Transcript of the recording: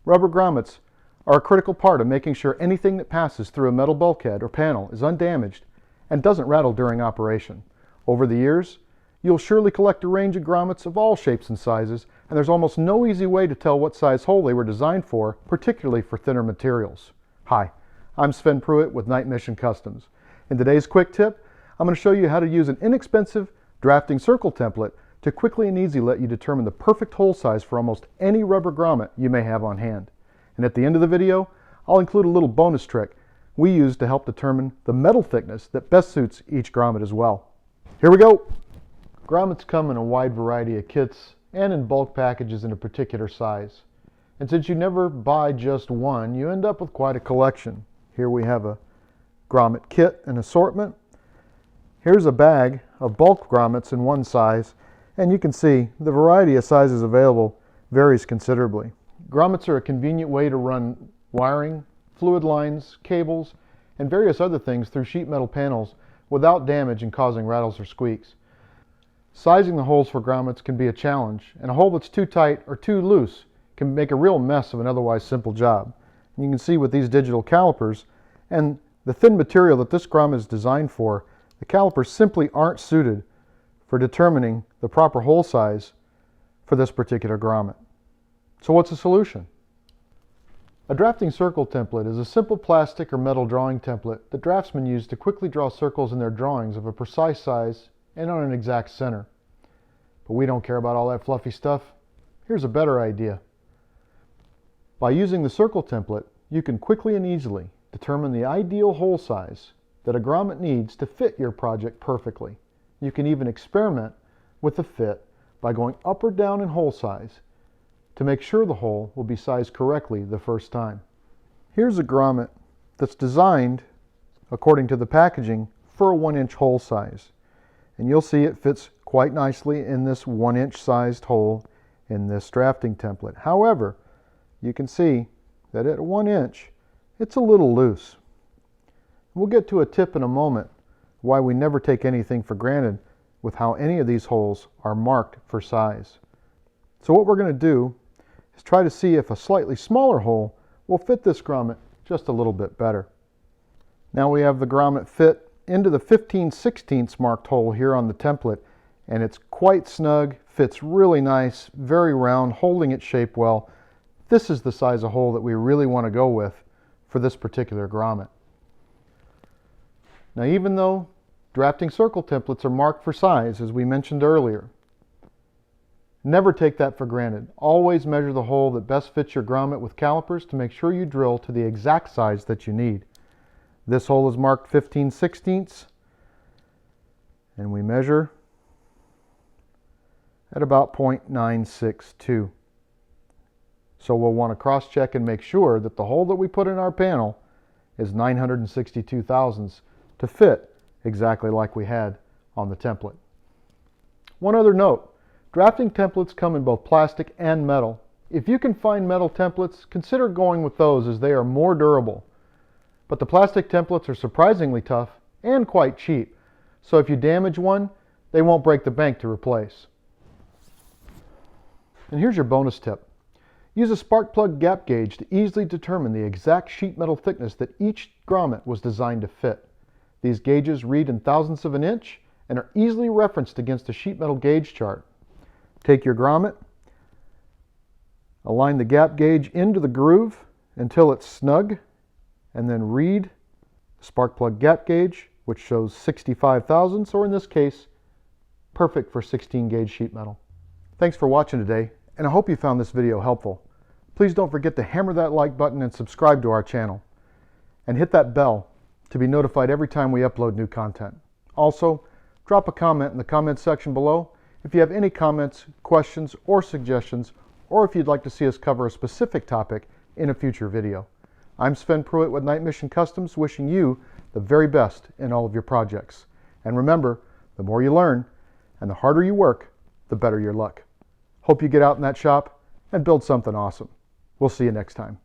Rubber grommets are a critical part of making sure anything that passes through a metal bulkhead or panel is undamaged and doesn't rattle during operation. Over the years, you'll surely collect a range of grommets of all shapes and sizes, and there's almost no easy way to tell what size hole they were designed for, particularly for thinner materials. Hi, I'm Sven Pruitt with Night Mission Customs. In today's quick tip, I'm going to show you how to use an inexpensive drafting circle template to quickly and easily let you determine the perfect hole size for almost any rubber grommet you may have on hand. And at the end of the video, I'll include a little bonus trick we use to help determine the metal thickness that best suits each grommet as well. Here we go! Grommets come in a wide variety of kits and in bulk packages in a particular size. And since you never buy just one, you end up with quite a collection. Here we have a grommet kit and assortment. Here's a bag of bulk grommets in one size, and you can see the variety of sizes available varies considerably. Grommets are a convenient way to run wiring, fluid lines, cables, and various other things through sheet metal panels without damage and causing rattles or squeaks. Sizing the holes for grommets can be a challenge, and a hole that's too tight or too loose can make a real mess of an otherwise simple job. And you can see with these digital calipers and the thin material that this grommet is designed for, the calipers simply aren't suited for determining the proper hole size for this particular grommet. So what's the solution? A drafting circle template is a simple plastic or metal drawing template that draftsmen use to quickly draw circles in their drawings of a precise size and on an exact center. But we don't care about all that fluffy stuff. Here's a better idea. By using the circle template, you can quickly and easily determine the ideal hole size that a grommet needs to fit your project perfectly. You can even experiment with the fit by going up or down in hole size to make sure the hole will be sized correctly the first time. Here's a grommet that's designed, according to the packaging, for a 1-inch hole size. And you'll see it fits quite nicely in this 1-inch sized hole in this drafting template. However, you can see that at 1 inch, it's a little loose. We'll get to a tip in a moment why we never take anything for granted with how any of these holes are marked for size. So what we're going to do is try to see if a slightly smaller hole will fit this grommet just a little bit better. Now we have the grommet fit into the 15/16 marked hole here on the template, and it's quite snug, fits really nice, very round, holding its shape well. This is the size of hole that we really want to go with for this particular grommet. Now, even though drafting circle templates are marked for size, as we mentioned earlier, never take that for granted. Always measure the hole that best fits your grommet with calipers to make sure you drill to the exact size that you need. This hole is marked 15/16, and we measure at about 0.962. So we'll want to cross-check and make sure that the hole that we put in our panel is 962 thousandths to fit exactly like we had on the template. One other note, drafting templates come in both plastic and metal. If you can find metal templates, consider going with those as they are more durable. But the plastic templates are surprisingly tough and quite cheap, so if you damage one, they won't break the bank to replace. And here's your bonus tip. Use a spark plug gap gauge to easily determine the exact sheet metal thickness that each grommet was designed to fit. These gauges read in thousandths of an inch and are easily referenced against a sheet metal gauge chart. Take your grommet, align the gap gauge into the groove until it's snug, and then read the spark plug gap gauge, which shows 65 thousandths, or in this case, perfect for 16 gauge sheet metal. Thanks for watching today, and I hope you found this video helpful. Please don't forget to hammer that like button and subscribe to our channel. And hit that bell to be notified every time we upload new content. Also, drop a comment in the comments section below if you have any comments, questions, or suggestions, or if you'd like to see us cover a specific topic in a future video. I'm Sven Pruitt with Night Mission Customs, wishing you the very best in all of your projects. And remember, the more you learn and the harder you work, the better your luck. Hope you get out in that shop and build something awesome. We'll see you next time.